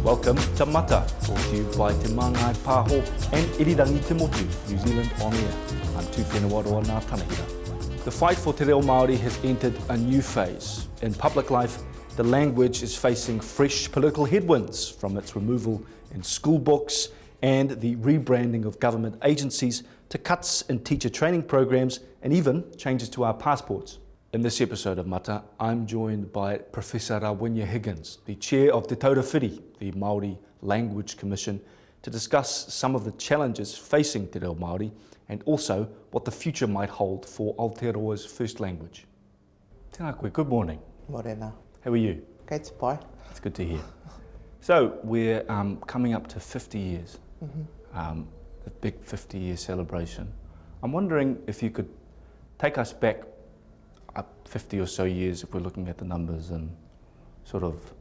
Welcome to Mata, brought to you by Te Māngai, Pāho and Irirangi Te Motu, New Zealand on air. I'm Tuwhenuaroa Natanahira. The fight for Te Reo Māori has entered a new phase. In public life, the language is facing fresh political headwinds, from its removal in school books and the rebranding of government agencies to cuts in teacher training programs and even changes to our passports. In this episode of Mata, I'm joined by Professor Rawinia Higgins, the chair of Te Taura Whiri, the Māori Language Commission, to discuss some of the challenges facing Te Reo Māori and also what the future might hold for Aotearoa's first language. Tēnā koe, good morning. Morena. How are you? Kei te pai. It's good to hear. So we're coming up to 50 years, the big 50-year celebration. I'm wondering if you could take us back 50 or so years, if we're looking at the numbers, and sort of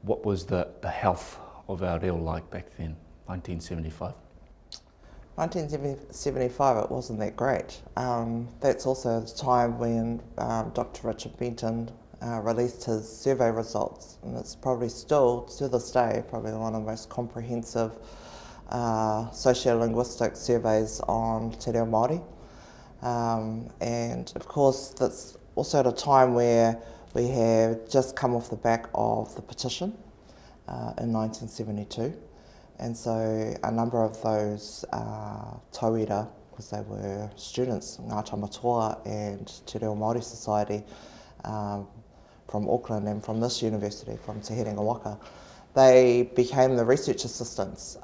what was the health of our reo like back then, 1975? 1975, it wasn't that great. That's also the time when Dr. Richard Benton released his survey results, and it's probably still, to this day, probably one of the most comprehensive sociolinguistic surveys on Te Reo Māori. And of course, that's also at a time where we have just come off the back of the petition in 1972. And so a number of those tauira, because they were students, Ngā Tamatoa and Te Reo Māori Society from Auckland and from this university, from Te Herenga Waka, they became the research assistants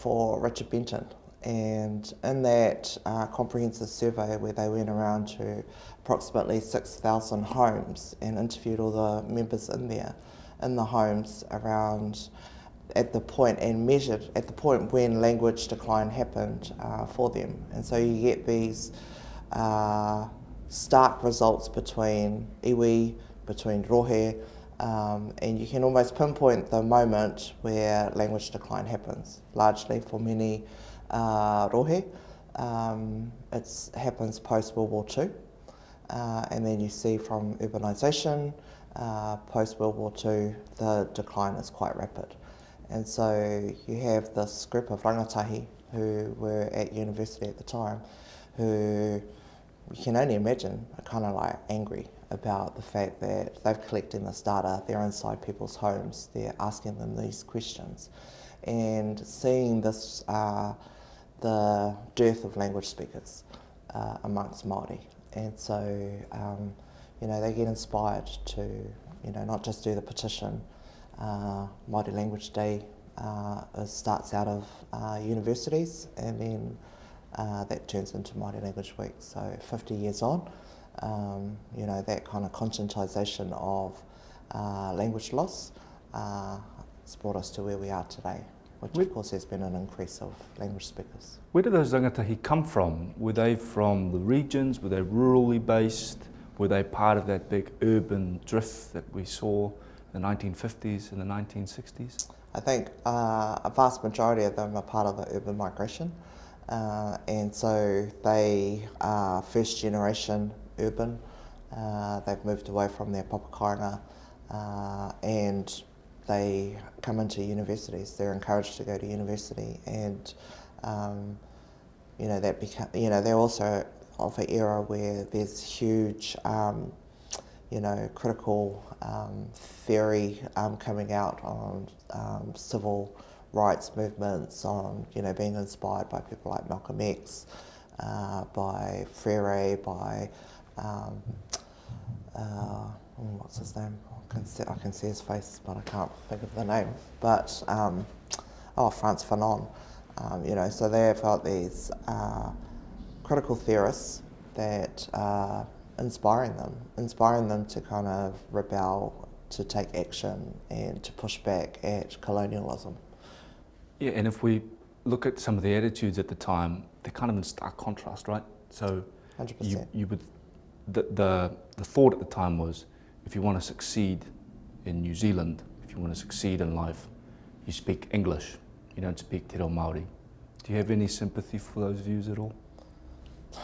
for Richard Benton. And in that comprehensive survey, where they went around to approximately 6,000 homes and interviewed all the members in there, in the homes around at the point, and measured at the point when language decline happened for them. And so you get these stark results between iwi, between rohe, and you can almost pinpoint the moment where language decline happens, largely for many rohe. It happens post World War II, and then you see from urbanization, post World War II, the decline is quite rapid. And so you have this group of rangatahi who were at university at the time, who you can only imagine are kind of like angry about the fact that they've collected this data, they're inside people's homes, they're asking them these questions, and seeing this the dearth of language speakers amongst Māori. And so, they get inspired to, not just do the petition. Māori Language Day starts out of universities, and then that turns into Māori Language Week. So 50 years on, that kind of conscientisation of language loss has brought us to where we are today, which of course has been an increase of language speakers. Where did those rangatahi come from? Were they from the regions? Were they rurally based? Were they part of that big urban drift that we saw in the 1950s and the 1960s? I think a vast majority of them are part of the urban migration, and so they are first generation urban. They've moved away from their papakainga, and they come into universities. They're encouraged to go to university, and they're also of an era where there's huge, critical theory coming out on civil rights movements, on being inspired by people like Malcolm X, by Freire, by what's his name? I can see his face, but I can't think of the name. But Frantz Fanon. So they've got these critical theorists that are inspiring them to kind of rebel, to take action, and to push back at colonialism. Yeah, and if we look at some of the attitudes at the time, they're kind of in stark contrast, right? So 100%. you would, the thought at the time was, if you want to succeed in New Zealand, if you want to succeed in life, you speak English, you don't speak Te Reo Māori. Do you have any sympathy for those views at all?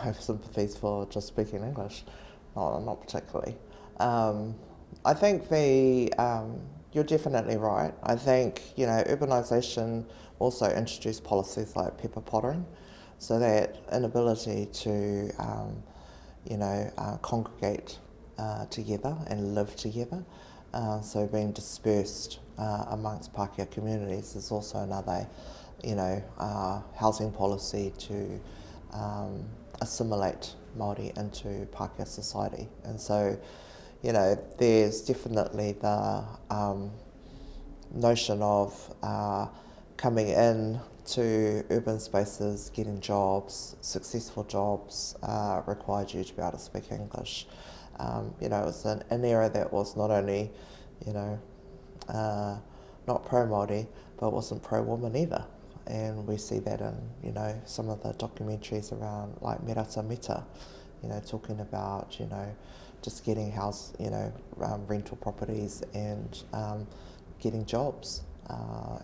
I have sympathies for just speaking English, not particularly. I think the you're definitely right. I think, urbanisation also introduced policies like pepper pottering, so that inability to, congregate together and live together, so being dispersed amongst Pākehā communities is also another, housing policy to assimilate Māori into Pākehā society. And so, there's definitely the notion of coming in to urban spaces, getting jobs, successful jobs, required you to be able to speak English. It was an era that was not only, not pro-Māori, but wasn't pro-woman either. And we see that in, some of the documentaries around like Merata Mita, talking about, just getting house, rental properties and getting jobs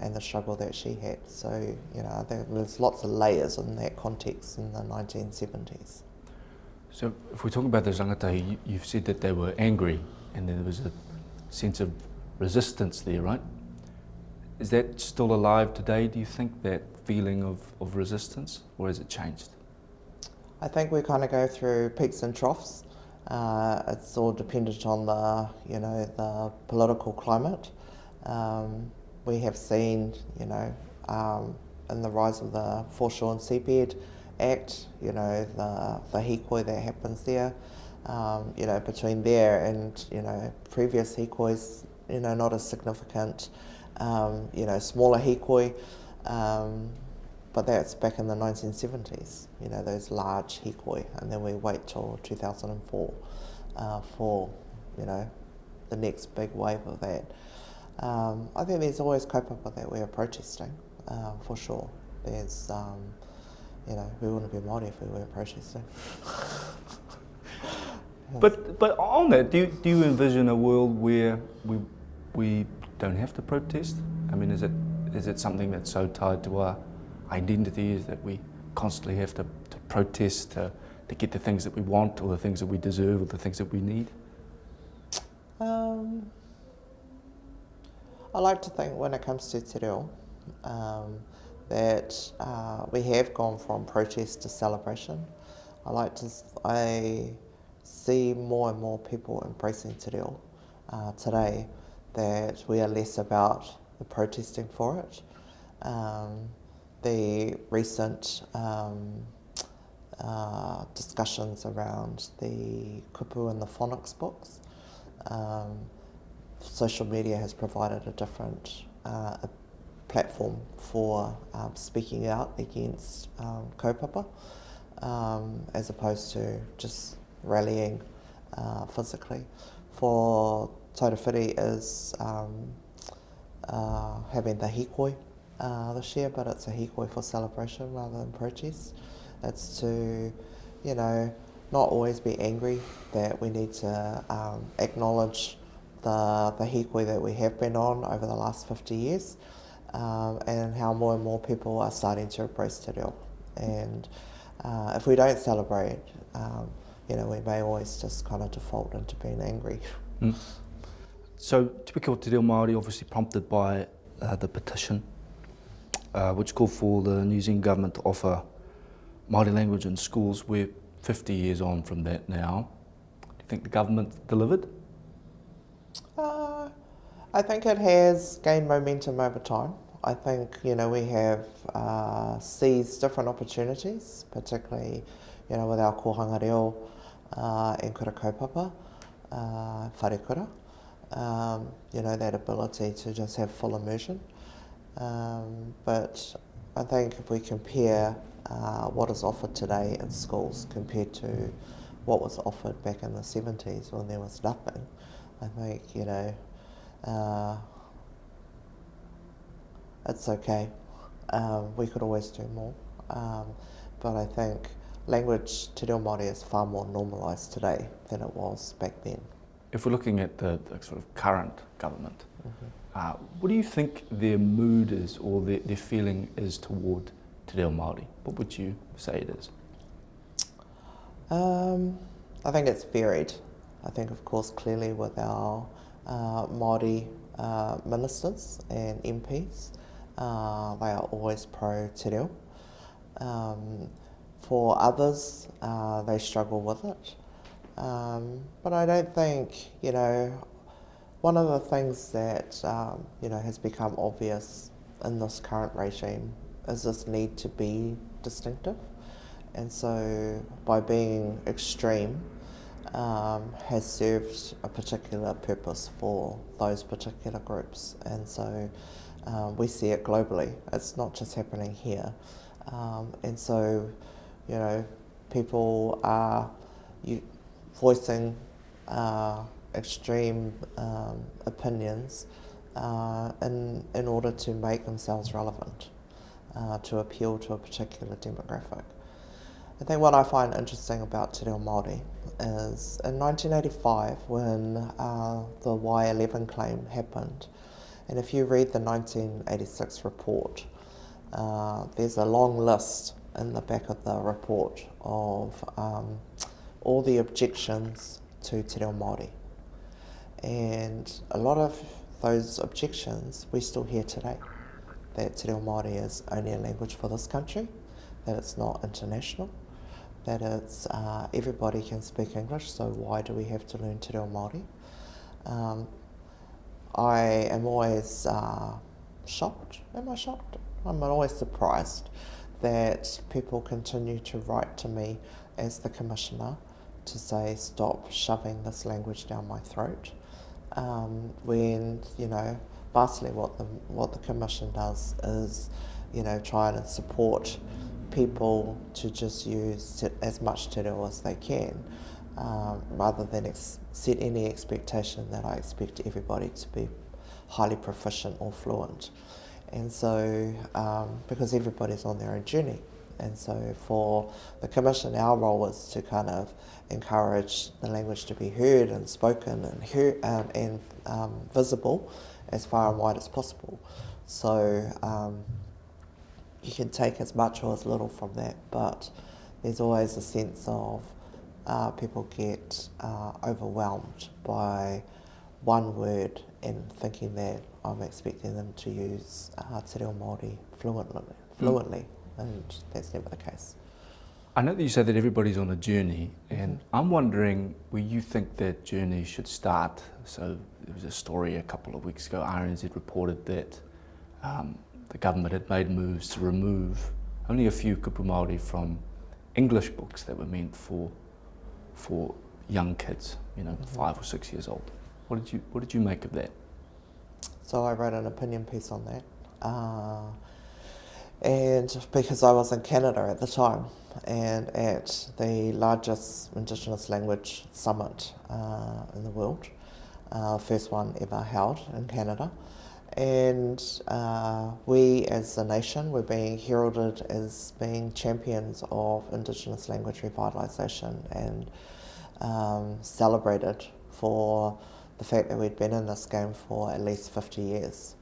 and the struggle that she had. So, I think there's lots of layers in that context in the 1970s. So if we talk about the rangatahi, you've said that they were angry and there was a sense of resistance there, right? Is that still alive today, do you think, that feeling of resistance, or has it changed? I think we kind of go through peaks and troughs. It's all dependent on the political climate. We have seen, in the rise of the Foreshore and Seabed Act, the hikoi that happens there, between there and, previous hikois, not as significant, smaller hikoi, but that's back in the 1970s, those large hikoi, and then we wait till 2004 for, the next big wave of that. I think there's always kaupapa that we are protesting, for sure. There's, we wouldn't be Māori if we were protesting. But on that, do you envision a world where we don't have to protest? I mean, is it something that's so tied to our identities that we constantly have to protest to get the things that we want, or the things that we deserve, or the things that we need? I like to think when it comes to Te Reo, that we have gone from protest to celebration. I see more and more people embracing Te Reo today, that we are less about the protesting for it. The recent discussions around the kupu and the phonics books, social media has provided a different platform for speaking out against kaupapa, as opposed to just rallying physically. For Taura Whiri is having the hikoi this year, but it's a hikoi for celebration rather than protest. It's to, not always be angry, that we need to acknowledge the hikoi that we have been on over the last 50 years, and how more and more people are starting to embrace Te Reo. And if we don't celebrate, we may always just kind of default into being angry. Mm. So, Te Piki o Te Reo Māori, obviously prompted by the petition, which called for the New Zealand government to offer Māori language in schools. We're 50 years on from that now. Do you think the government delivered? I think it has gained momentum over time. I think, we have seized different opportunities, particularly, with our kohanga reo and kura kaupapa, wharekura, that ability to just have full immersion. But I think if we compare what is offered today in schools compared to what was offered back in the 70s when there was nothing, I think, it's okay. We could always do more. But I think language Te Reo Māori is far more normalised today than it was back then. If we're looking at the sort of current government, what do you think their mood is, or their feeling is toward Te Reo Māori? What would you say it is? I think it's varied. I think, of course, clearly with our Māori ministers and MPs. They are always pro Te Reo. For others, they struggle with it. But I don't think, one of the things that, has become obvious in this current regime is this need to be distinctive. And so by being extreme, has served a particular purpose for those particular groups. And so we see it globally. It's not just happening here. And so, people are voicing extreme opinions in order to make themselves relevant, to appeal to a particular demographic. I think what I find interesting about Te Reo Māori is in 1985 when the Y11 claim happened, and if you read the 1986 report, there's a long list in the back of the report of all the objections to Te Reo Māori. And a lot of those objections we still hear today, that Te Reo Māori is only a language for this country, that it's not international, that it's everybody can speak English, so why do we have to learn Te Reo Māori? I am always shocked. Am I shocked? I'm always surprised that people continue to write to me as the Commissioner to say, stop shoving this language down my throat. When, vastly what the Commission does is, try and support people to just use as much Te Reo as they can, rather than set any expectation that I expect everybody to be highly proficient or fluent. And so, because everybody's on their own journey. And so for the Commission, our role is to kind of encourage the language to be heard and spoken and visible as far and wide as possible. So you can take as much or as little from that, but there's always a sense of people get overwhelmed by one word and thinking that I'm expecting them to use Te Reo Māori fluently, and that's never the case. I know that you say that everybody's on a journey, and I'm wondering where you think that journey should start. So there was a story a couple of weeks ago, RNZ reported that the government had made moves to remove only a few kupu Māori from English books that were meant for young kids, 5 or 6 years old. What did you make of that? So I wrote an opinion piece on that, and because I was in Canada at the time and at the largest Indigenous language summit in the world, first one ever held in Canada, and we as a nation were being heralded as being champions of Indigenous language revitalisation and celebrated for the fact that we'd been in this game for at least 50 years.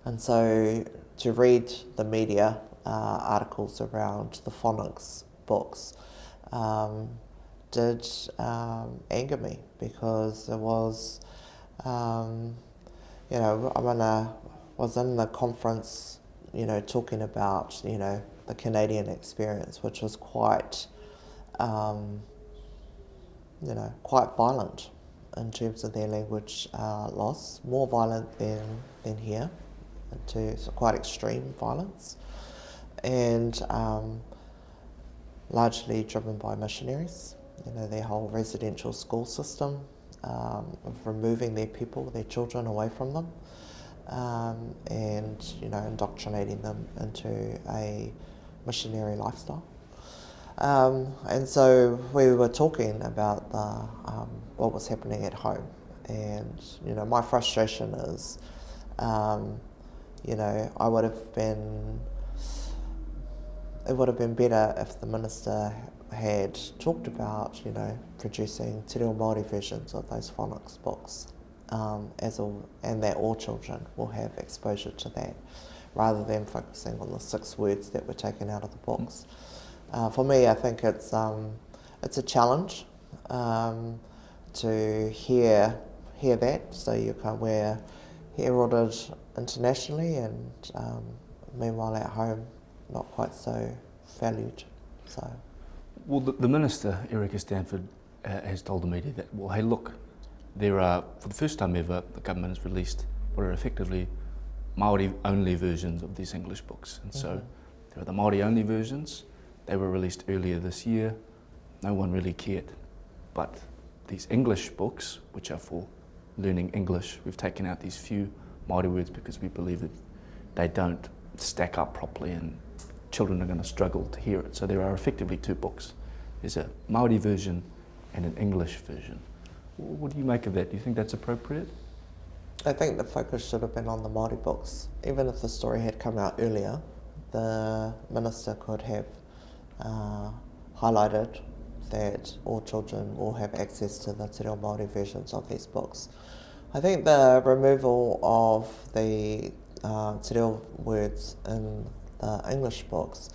And so to read the media articles around the phonics books did anger me, because it was, was in the conference, talking about, the Canadian experience, which was quite, quite violent in terms of their language loss, more violent than here, to quite extreme violence, and largely driven by missionaries. Their whole residential school system of removing their people, their children away from them, and indoctrinating them into a missionary lifestyle. And so we were talking about what was happening at home, and my frustration is, it would have been better if the minister had talked about producing Te Reo Māori versions of those phonics books, and that all children will have exposure to that, rather than focusing on the 6 words that were taken out of the books. For me, I think it's a challenge to hear, hear that, so we're heralded internationally, and meanwhile at home, not quite so valued. So, well, the Minister, Erica Stanford, has told the media that, well, hey, look, there are, for the first time ever, the government has released what are effectively Māori-only versions of these English books. And so there are the Māori-only versions. They were released earlier this year. No one really cared. But these English books, which are for learning English, we've taken out these few Māori words because we believe that they don't stack up properly and children are going to struggle to hear it. So there are effectively two books. There's a Māori version and an English version. What do you make of that? Do you think that's appropriate? I think the focus should have been on the Māori books. Even if the story had come out earlier, the Minister could have highlighted that all children will have access to the Te Reo Māori versions of these books. I think the removal of the Te Reo words in the English books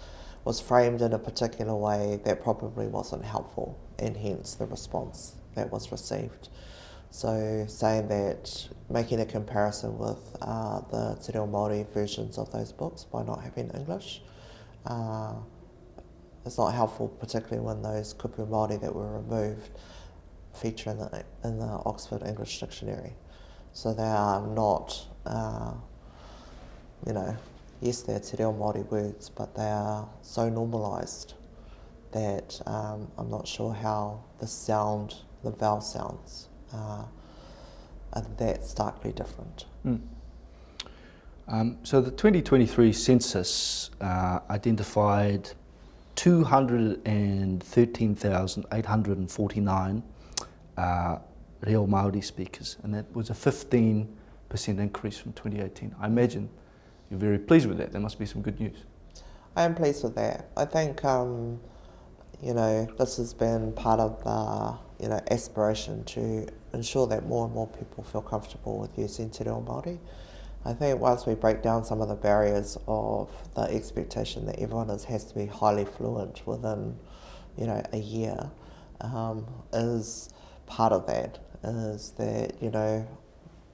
was framed in a particular way that probably wasn't helpful, and hence the response that was received. So saying that, making a comparison with the Te Reo Māori versions of those books by not having English, it's not helpful, particularly when those kupu Māori that were removed feature in the Oxford English Dictionary. So they are not, yes, they're Te Reo Māori words, but they are so normalised that I'm not sure how the vowel sounds are that starkly different. So the 2023 census identified 213,849 Reo Māori speakers, and that was a 15% increase from 2018. I imagine you're very pleased with that. There must be some good news. I am pleased with that. I think this has been part of the aspiration to ensure that more and more people feel comfortable with using Te Reo Māori. I think once we break down some of the barriers of the expectation that everyone has to be highly fluent within, a year, is part of that. Is that,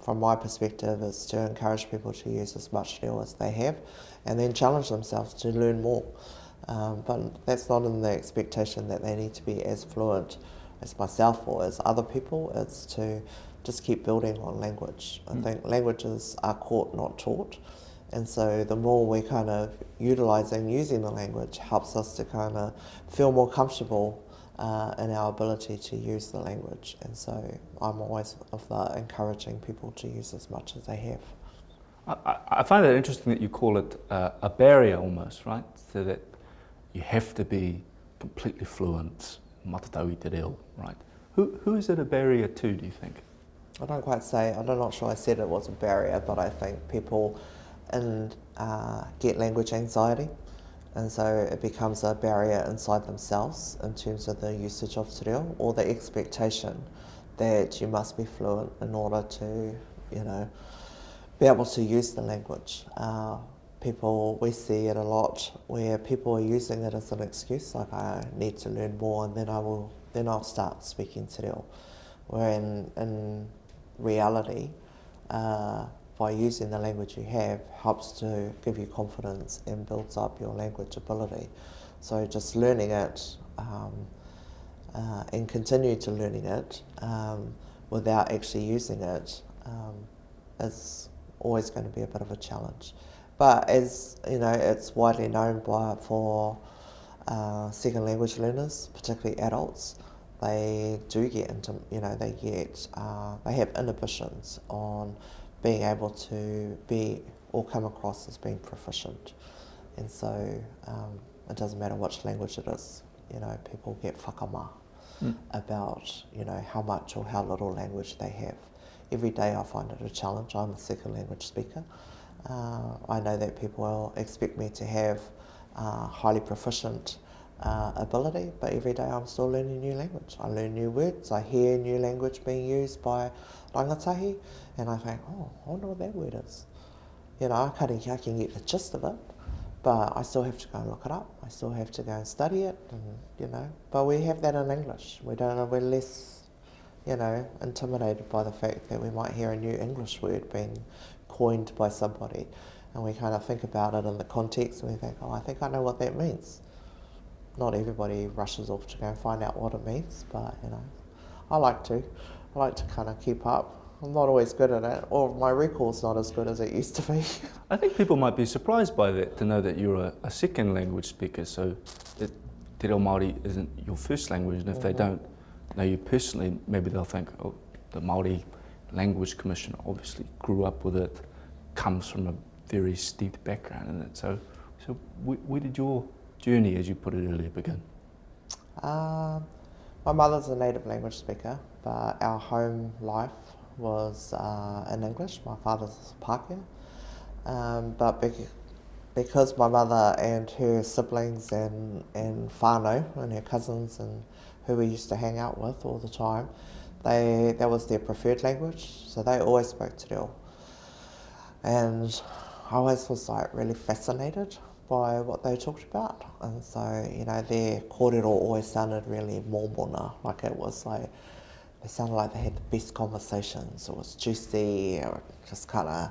from my perspective, is to encourage people to use as much Reo as they have, and then challenge themselves to learn more. But that's not in the expectation that they need to be as fluent as myself or as other people. It's to just keep building on language. I think languages are caught, not taught. And so the more we kind of utilising using the language helps us to kind of feel more comfortable in our ability to use the language. And so I'm always of the encouraging people to use as much as they have. I find it interesting that you call it a barrier almost, right? So that you have to be completely fluent, matatau I te reo, right? Who is it a barrier to, do you think? I'm not sure I said it was a barrier, but I think people get language anxiety, and so it becomes a barrier inside themselves in terms of the usage of Te Reo, or the expectation that you must be fluent in order to, be able to use the language. We see it a lot where people are using it as an excuse, like I need to learn more and then I'll start speaking Te Reo. Where in reality, by using the language you have helps to give you confidence and builds up your language ability. So just learning it and continue to learning it without actually using it is always going to be a bit of a challenge. But as it's widely known for second language learners, particularly adults, they do get into, they have inhibitions on being able to be or come across as being proficient. And so it doesn't matter which language it is, people get whakama about, how much or how little language they have. Every day I find it a challenge. I'm a second language speaker. I know that people will expect me to have highly proficient ability, but every day I'm still learning new language. I learn new words, I hear new language being used by rangatahi, and I think, I wonder what that word is. I can get the gist of it, but I still have to go and look it up. I still have to go and study it, and but we have that in English. We're less intimidated by the fact that we might hear a new English word being coined by somebody, and we kind of think about it in the context and we think, oh, I think I know what that means. Not everybody rushes off to go and find out what it means, but I like to kind of keep up. I'm not always good at it, or my record's not as good as it used to be. I think people might be surprised by that, to know that you're a second language speaker, so that Te Reo Māori isn't your first language, and if they don't know you personally, maybe they'll think, oh, the Māori Language Commission obviously grew up with it, comes from a very steeped background in it. So where did your journey, as you put it earlier, begin? My mother's a native language speaker, but our home life was in English. My father's Pākehā, but because my mother and her siblings and whānau and her cousins and who we used to hang out with all the time, that was their preferred language, so they always spoke Te Reo. And I always was really fascinated by what they talked about, and so their kōrero always sounded really mōmona, like it was like they sounded like they had the best conversations. It was juicy, or just kind of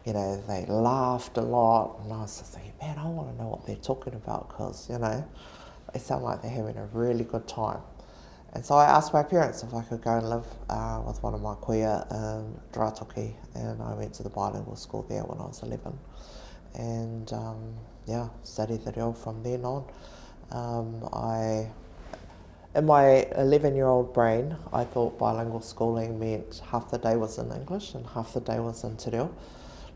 they laughed a lot, and I was just thinking, man, I want to know what they're talking about, because they sound like they're having a really good time. And so I asked my parents if I could go and live with one of my kuia in Rātoki, and I went to the bilingual school there when I was 11, and studied the reo from then on. In my 11-year-old brain, I thought bilingual schooling meant half the day was in English and half the day was in Te Reo.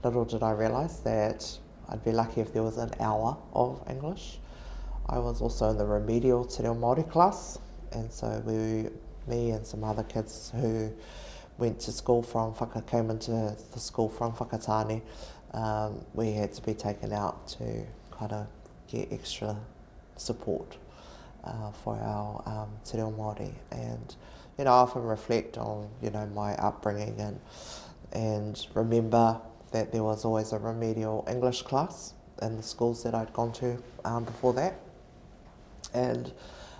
Little did I realise that I'd be lucky if there was an hour of English. I was also in the remedial Te Reo Māori class, and so me and some other kids who went to school came into the school from whakatāne, we had to be taken out to kind of get extra support for our Te Reo Māori. And I often reflect on my upbringing and remember that there was always a remedial English class in the schools that I'd gone to before that. And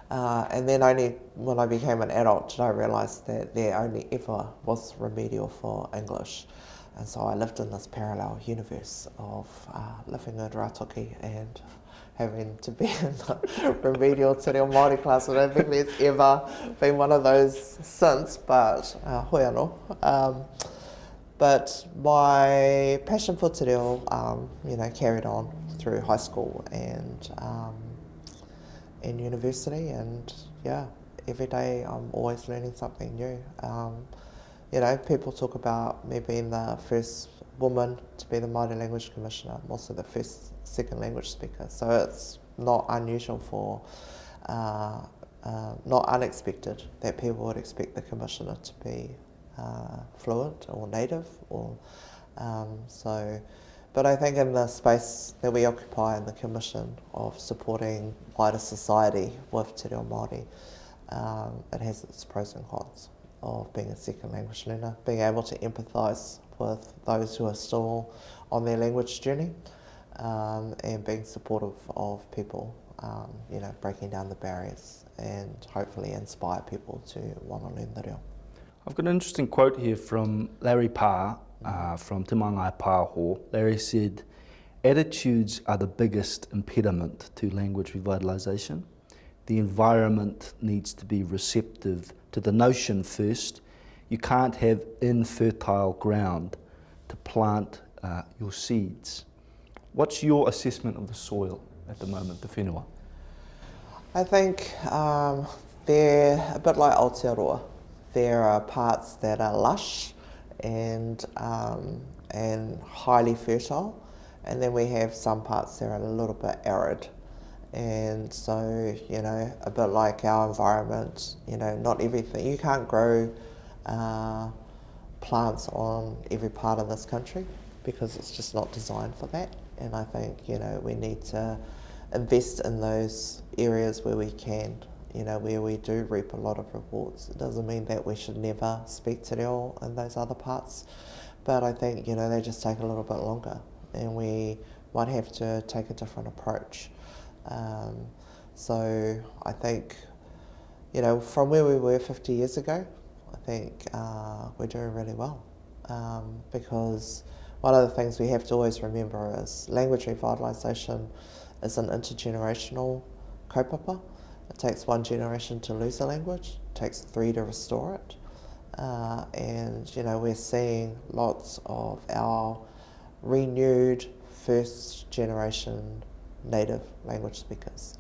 then only when I became an adult did I realise that there only ever was remedial for English. And so I lived in this parallel universe of living in Rātoki and having to be in the remedial Te Reo Māori class. I don't think there's ever been one of those since, but hoi anō. But my passion for Te Reo, carried on through high school and university, and every day I'm always learning something new. People talk about me being the first woman to be the Māori Language Commissioner. I'm also the first second language speaker, so it's not unusual not unexpected that people would expect the Commissioner to be fluent or native, but I think in the space that we occupy in the Commission of supporting wider society with Te Reo Māori, it has its pros and cons of being a second language learner, being able to empathise with those who are still on their language journey, and being supportive of people, breaking down the barriers and hopefully inspire people to want to learn the reo. I've got an interesting quote here from Larry Pā, from Te Māngai Pāho. Larry said, "Attitudes are the biggest impediment to language revitalisation. The environment needs to be receptive to the notion first. You can't have infertile ground to plant your seeds." What's your assessment of the soil at the moment, the whenua? I think they're a bit like Aotearoa. There are parts that are lush and highly fertile, and then we have some parts that are a little bit arid. And so, a bit like our environment, not everything, you can't grow plants on every part of this country because it's just not designed for that. And I think, we need to invest in those areas where we can, where we do reap a lot of rewards. It doesn't mean that we should never speak Te Reo in those other parts, but I think, they just take a little bit longer, and we might have to take a different approach. So I think, from where we were 50 years ago, I think we're doing really well, because one of the things we have to always remember is language revitalisation is an intergenerational kaupapa. It takes one generation to lose a language, it takes 3 to restore it. And we're seeing lots of our renewed first generation native language speakers.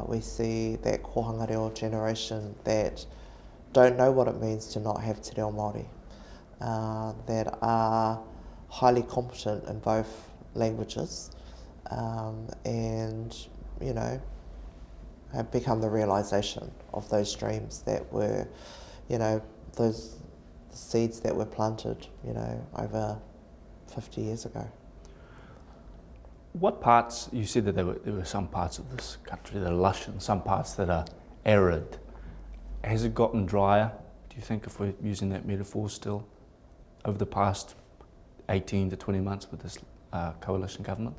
We see that kohanga reo generation that don't know what it means to not have te reo Māori, that are highly competent in both languages, and have become the realisation of those dreams that were, those seeds that were planted, over 50 years ago. What parts, you said that there were some parts of this country that are lush and some parts that are arid. Has it gotten drier, do you think, if we're using that metaphor still, over the past 18 to 20 months with this coalition government?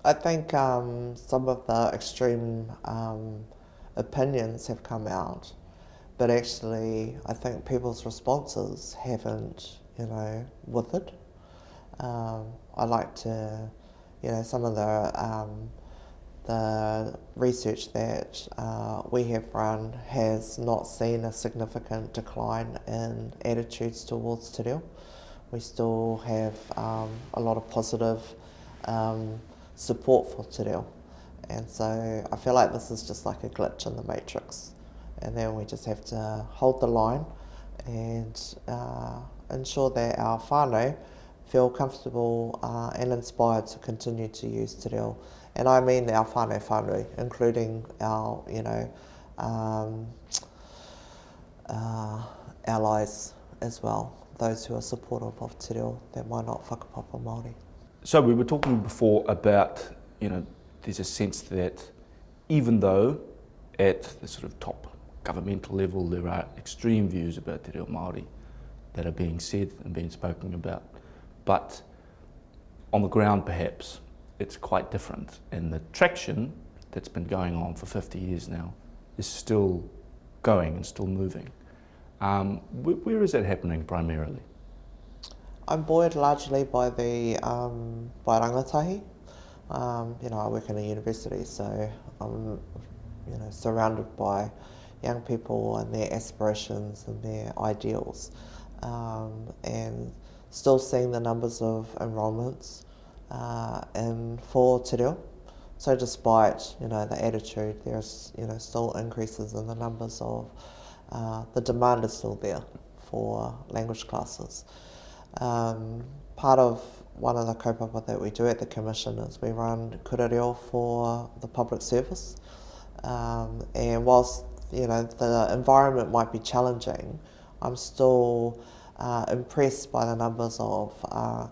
I think some of the extreme opinions have come out, but actually I think people's responses haven't, withered. I like to, some of the research that we have run has not seen a significant decline in attitudes towards te reo. We still have a lot of positive support for te reo. And so I feel like this is just like a glitch in the matrix. And then we just have to hold the line and ensure that our whānau feel comfortable and inspired to continue to use te reo. And I mean our whānau, including our, allies as well, those who are supportive of te reo that might not whakapapa Māori. So we were talking before about, there's a sense that even though at the sort of top governmental level there are extreme views about te reo Māori that are being said and being spoken about, but on the ground perhaps it's quite different, and the traction that's been going on for 50 years now is still going and still moving. Where is that happening primarily? I'm buoyed largely by the by rangatahi. I work in a university, so I'm surrounded by young people and their aspirations and their ideals, and still seeing the numbers of enrolments and for te reo. So despite the attitude, there's still increases in the numbers of the demand is still there for language classes. Part of one of the kaupapa that we do at the Commission is we run kura reo for the public service, and whilst the environment might be challenging, I'm still impressed by the numbers of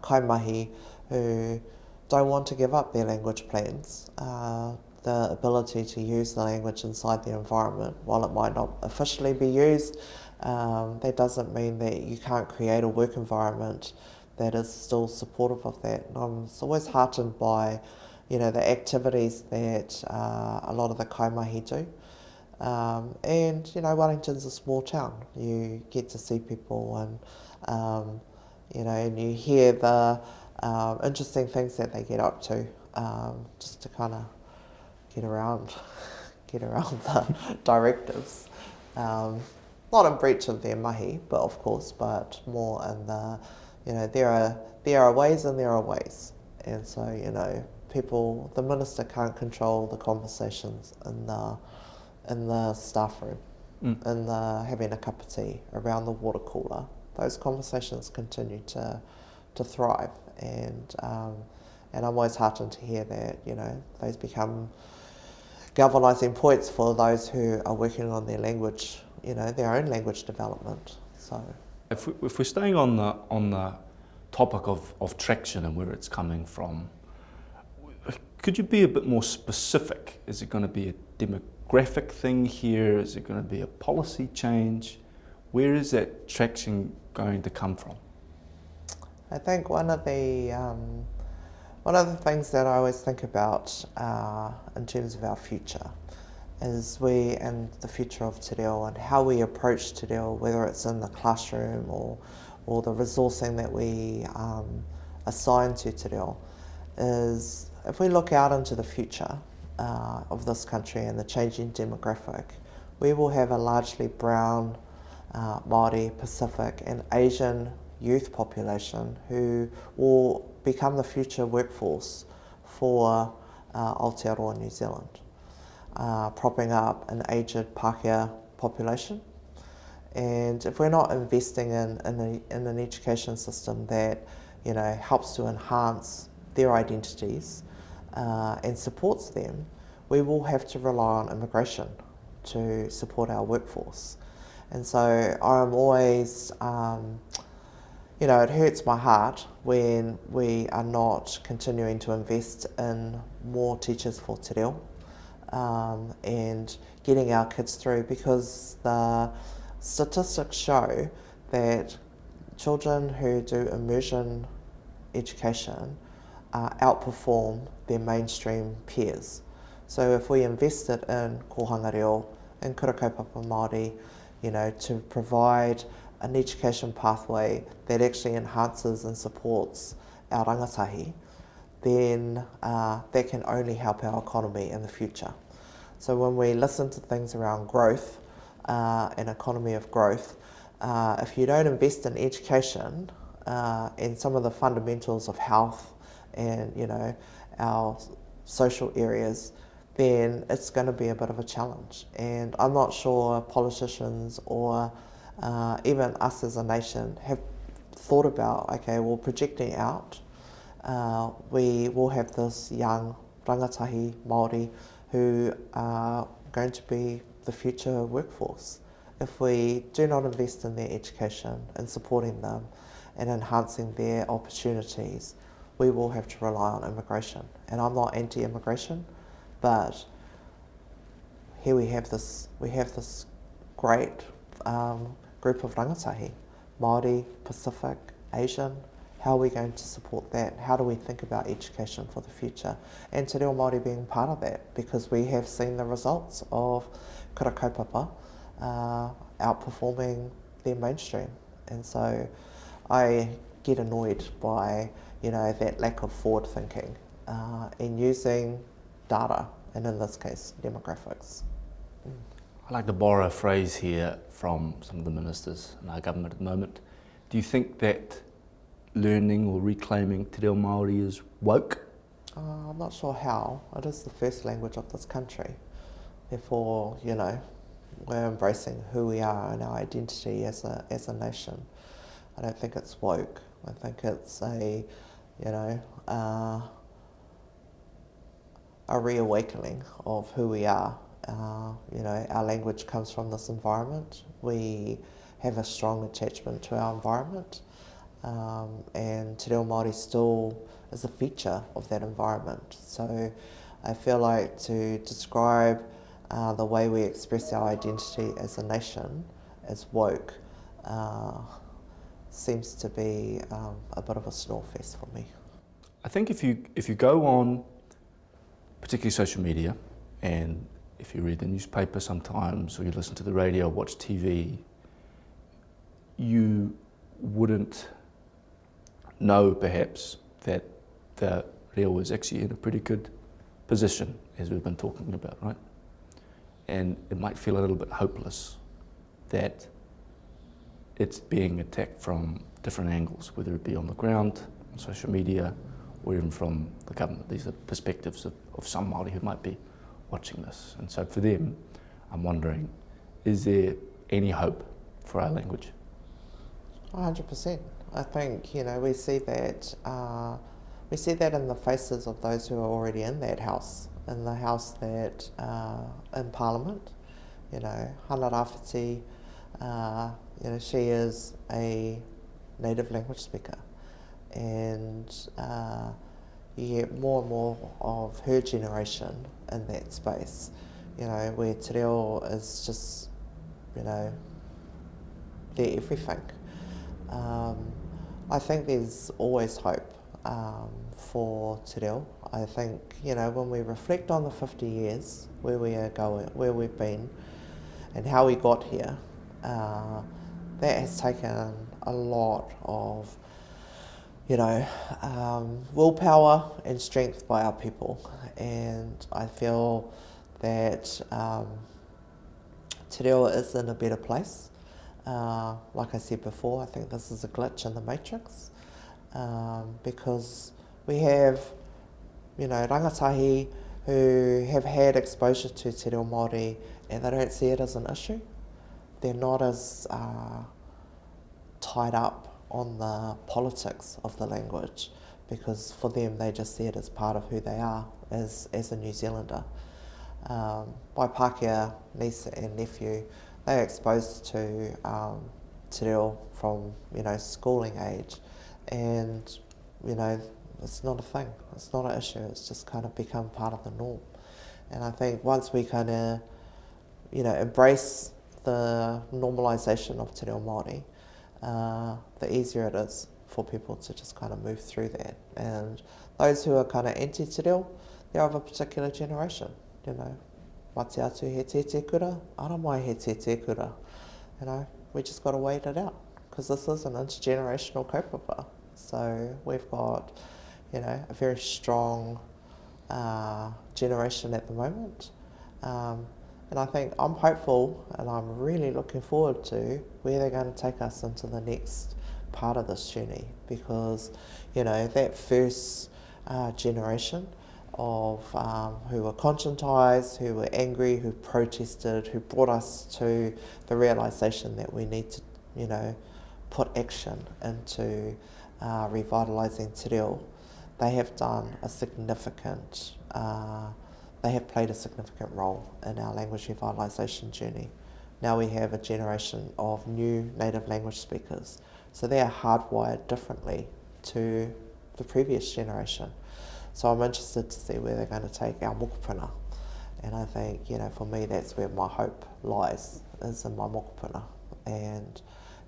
kaimahi who don't want to give up their language plans, the ability to use the language inside the environment. While it might not officially be used, that doesn't mean that you can't create a work environment that is still supportive of that. And I'm always heartened by the activities that a lot of the kaimahi do. And Wellington's a small town. You get to see people and and you hear the interesting things that they get up to, just to kind of get around the directives. Not in breach of their mahi, but of course, but more in the, there are ways and there are ways. And so, people, the minister can't control the conversations in the staff room, in the having a cup of tea around the water cooler. Those conversations continue to thrive, and I'm always heartened to hear that those become galvanising points for those who are working on their language, their own language development. So, if we're staying on the topic of traction and where it's coming from, could you be a bit more specific? Is it going to be a demographic thing here? Is it going to be a policy change? Where is that traction going to come from? I think one of the things that I always think about in terms of our future and the future of Te Reo and how we approach Te Reo, whether it's in the classroom or the resourcing that we assign to Te Reo, is if we look out into the future of this country and the changing demographic, we will have a largely brown, Māori, Pacific and Asian youth population who will become the future workforce for Aotearoa New Zealand, propping up an aged Pākehā population. And if we're not investing in an education system that helps to enhance their identities and supports them, we will have to rely on immigration to support our workforce. And so I'm always, it hurts my heart when we are not continuing to invest in more teachers for Te Reo and getting our kids through, because the statistics show that children who do immersion education outperform their mainstream peers. So if we invested in kohanga reo, in kura kaupapa Māori, to provide an education pathway that actually enhances and supports our rangatahi, then that can only help our economy in the future. So when we listen to things around growth, an economy of growth, if you don't invest in education and some of the fundamentals of health and our social areas, then it's going to be a bit of a challenge. And I'm not sure politicians or even us as a nation have thought about, projecting out, we will have this young rangatahi Māori who are going to be the future workforce. If we do not invest in their education and supporting them and enhancing their opportunities, we will have to rely on immigration. And I'm not anti-immigration, but here we have this great group of rangatahi, Māori, Pacific, Asian. How are we going to support that? How do we think about education for the future? And Te Reo Māori being part of that, because we have seen the results of kura kaupapa outperforming their mainstream. And so I get annoyed by that lack of forward thinking and using data, and in this case demographics. I'd like to borrow a phrase here from some of the ministers in our government at the moment. Do you think that learning or reclaiming Te Reo Māori is woke? I'm not sure how. It is the first language of this country. Therefore, we're embracing who we are and our identity as a nation. I don't think it's woke. I think it's a reawakening of who we are. Our language comes from this environment. We have a strong attachment to our environment, and Te Reo Māori still is a feature of that environment. So I feel like to describe the way we express our identity as a nation as woke seems to be a bit of a snore fest for me. I think if you go on, particularly social media, and if you read the newspaper sometimes, or you listen to the radio, watch TV, you wouldn't know perhaps that the reo is actually in a pretty good position, as we've been talking about, right? And it might feel a little bit hopeless that it's being attacked from different angles, whether it be on the ground, on social media, or even from the government. These are perspectives of some Māori who might be watching this. And so for them, I'm wondering, is there any hope for our language? 100%. I think, we see that in the faces of those who are already in that house, in the house that, in Parliament. Hana Rāwhiti, she is a native language speaker. And you get more and more of her generation in that space, where Te Reo is just, they're everything. I think there's always hope. for Te Reo. I think, you know, when we reflect on the 50 years, where we are going, where we've been, and how we got here, that has taken a lot of, you know, willpower and strength by our people. And I feel that Te Reo is in a better place. Like I said before, I think this is a glitch in the matrix, because we have, you know, rangatahi who have had exposure to Te Reo Māori and they don't see it as an issue. They're not as tied up on the politics of the language, because for them they just see it as part of who they are as a New Zealander. My Pākehā niece and nephew, they're exposed to Te Reo from, you know, schooling age, and, you know, it's not a thing, it's not an issue, it's just kind of become part of the norm. And I think once we kind of, you know, embrace the normalisation of Te Reo Māori, the easier it is for people to just kind of move through that. And those who are kind of anti-Te Reo, they're of a particular generation, you know. Mate atu he te kura, ara mai he te kura. You know, we just got to wait it out, because this is an intergenerational kaupapa. So we've got, you know, a very strong generation at the moment. And I think I'm hopeful, and I'm really looking forward to where they're going to take us into the next part of this journey, because, you know, that first generation of who were conscientised, who were angry, who protested, who brought us to the realisation that we need to, you know, put action into revitalising Te Reo. They have done a significant, they have played a significant role in our language revitalisation journey. Now we have a generation of new native language speakers, so they are hardwired differently to the previous generation. So I'm interested to see where they're going to take our mokopuna. And I think, you know, for me, that's where my hope lies, is in my mokopuna. And,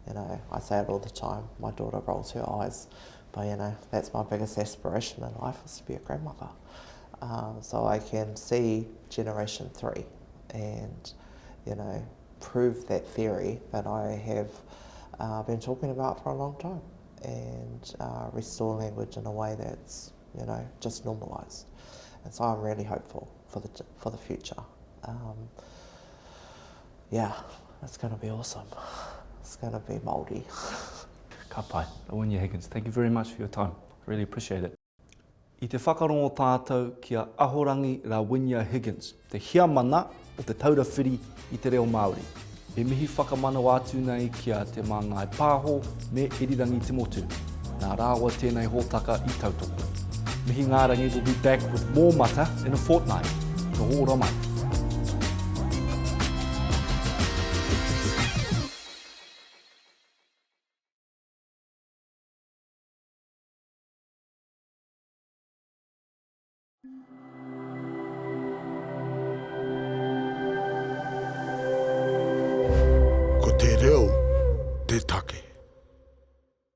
you know, I say it all the time, my daughter rolls her eyes, but, you know, that's my biggest aspiration in life, is to be a grandmother. So I can see Generation 3 and, you know, prove that theory that I have been talking about for a long time, and restore language in a way that's, you know, just normalised. And so I'm really hopeful for the future. Yeah, it's going to be awesome. It's going to be Māori. Ka pai. Rawinia Higgins, thank you very much for your time. Really appreciate it. I te whakarongo tātou kia ahorangi Rawinia Higgins, te hiamana o te Taura Whiri i te reo Māori. E mihi whakamana atu nei kia te Māngai Pāho me irirangi te motu. Nā rāua tēnei hōtaka i tautoko. Mihi ngārangi will be back with more mata in a fortnight. Ka hōra mai.